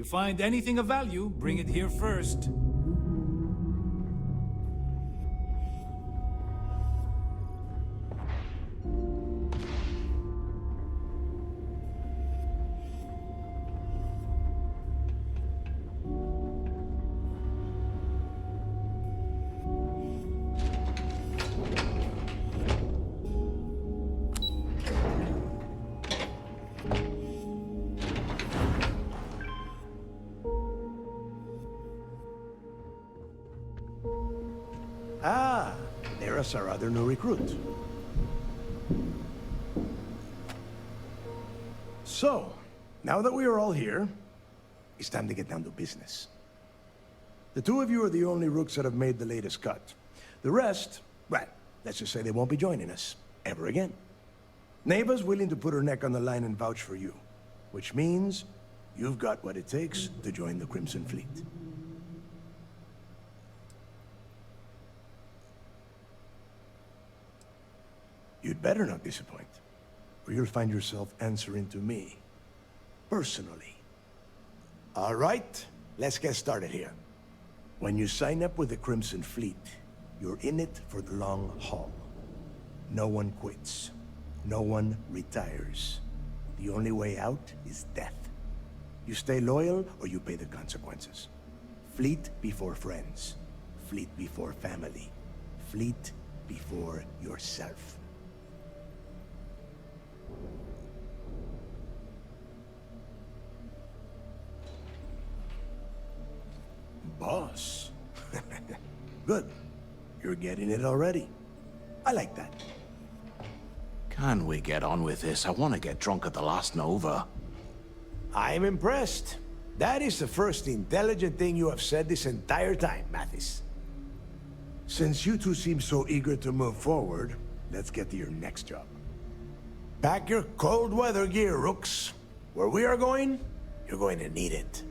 You find anything of value, bring it here first. Ah, there's our other new recruit. So, now that we are all here, it's time to get down to business. The two of you are the only Rooks that have made the latest cut. The rest, well, let's just say they won't be joining us ever again. Neva's willing to put her neck on the line and vouch for you, which means you've got what it takes to join the Crimson Fleet. You'd better not disappoint, or you'll find yourself answering to me, personally. All right, let's get started here. When you sign up with the Crimson Fleet, you're in it for the long haul. No one quits. No one retires. The only way out is death. You stay loyal, or you pay the consequences. Fleet before friends. Fleet before family. Fleet before yourself. Boss. Good. You're getting it already. I like that. Can we get on with this? I want to get drunk at the last Nova. I'm impressed. That is the first intelligent thing you have said this entire time, Mathis. Since you two seem so eager to move forward, let's get to your next job. Pack your cold weather gear, Rooks. Where we are going, you're going to need it.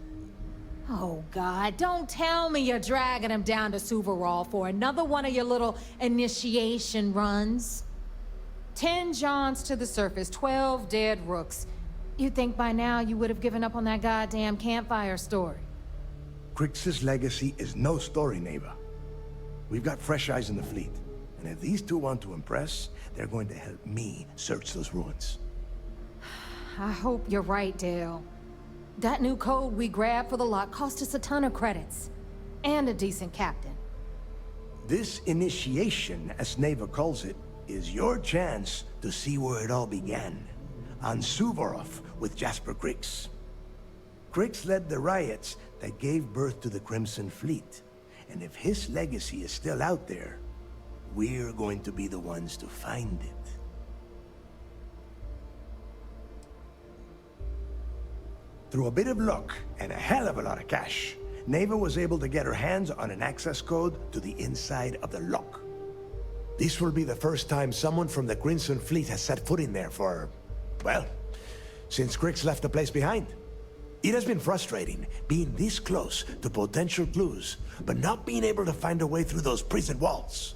Oh, God, don't tell me you're dragging him down to Suvarol for another one of your little initiation runs. 10 Johns to the surface, 12 dead Rooks. You'd think by now you would have given up on that goddamn campfire story. Crix's legacy is no story, Neva. We've got fresh eyes in the fleet, and if these two want to impress, they're going to help me search those ruins. I hope you're right, Dale. That new code we grabbed for the lot cost us a ton of credits. And a decent captain. This initiation, as Neva calls it, is your chance to see where it all began. On Suvorov with Jasper Crix. Crix led the riots that gave birth to the Crimson Fleet. And if his legacy is still out there, we're going to be the ones to find it. Through a bit of luck and a hell of a lot of cash, Neva was able to get her hands on an access code to the inside of the lock. This will be the first time someone from the Crimson Fleet has set foot in there for, well, since Crix left the place behind. It has been frustrating being this close to potential clues, but not being able to find a way through those prison walls.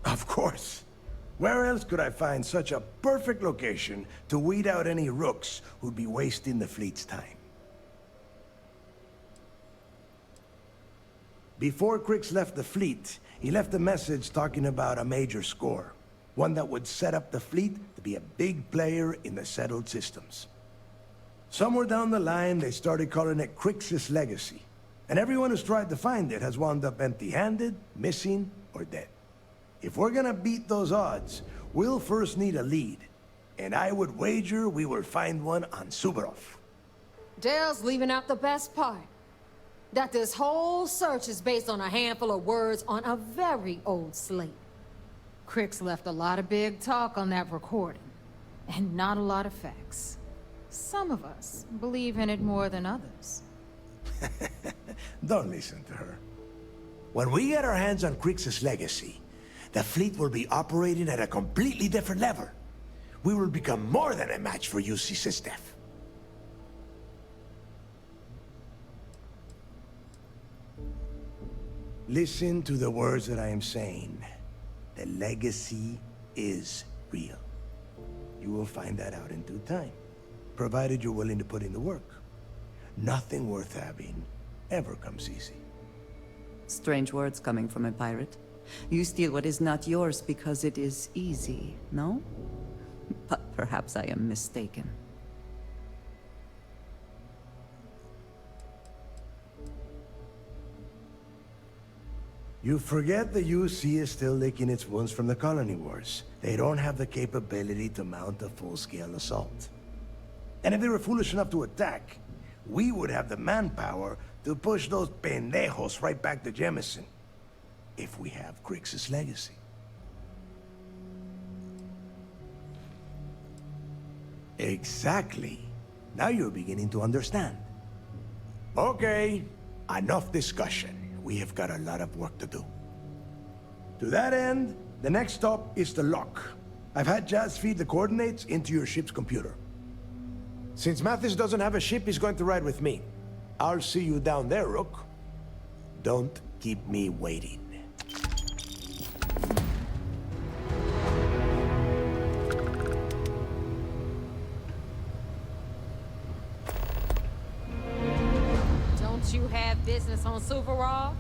Of course. Where else could I find such a perfect location to weed out any Rooks who'd be wasting the fleet's time? Before Crix left the fleet, he left a message talking about a major score. One that would set up the fleet to be a big player in the settled systems. Somewhere down the line, they started calling it Crix's legacy. And everyone who's tried to find it has wound up empty-handed, missing, or dead. If we're gonna beat those odds, we'll first need a lead. And I would wager we will find one on Suvorov. Dale's leaving out the best part. That this whole search is based on a handful of words on a very old slate. Crix left a lot of big talk on that recording, and not a lot of facts. Some of us believe in it more than others. Don't listen to her. When we get our hands on Crix's legacy, the fleet will be operating at a completely different level. We will become more than a match for UC Systef. Listen to the words that I am saying. The legacy is real. You will find that out in due time. provided you're willing to put in the work. Nothing worth having ever comes easy. Strange words coming from a pirate. You steal what is not yours because it is easy, no? But perhaps I am mistaken. You forget the UC is still licking its wounds from the colony wars. They don't have the capability to mount a full-scale assault. And if they were foolish enough to attack, we would have the manpower to push those pendejos right back to Jemison. If we have Grix's legacy. Exactly. Now you're beginning to understand. Okay, enough discussion. We have got a lot of work to do. To that end, the next stop is the lock. I've had Jazz feed the coordinates into your ship's computer. Since Mathis doesn't have a ship, he's going to ride with me. I'll see you down there, Rook. Don't keep me waiting. Don't you have business on Silver Raw?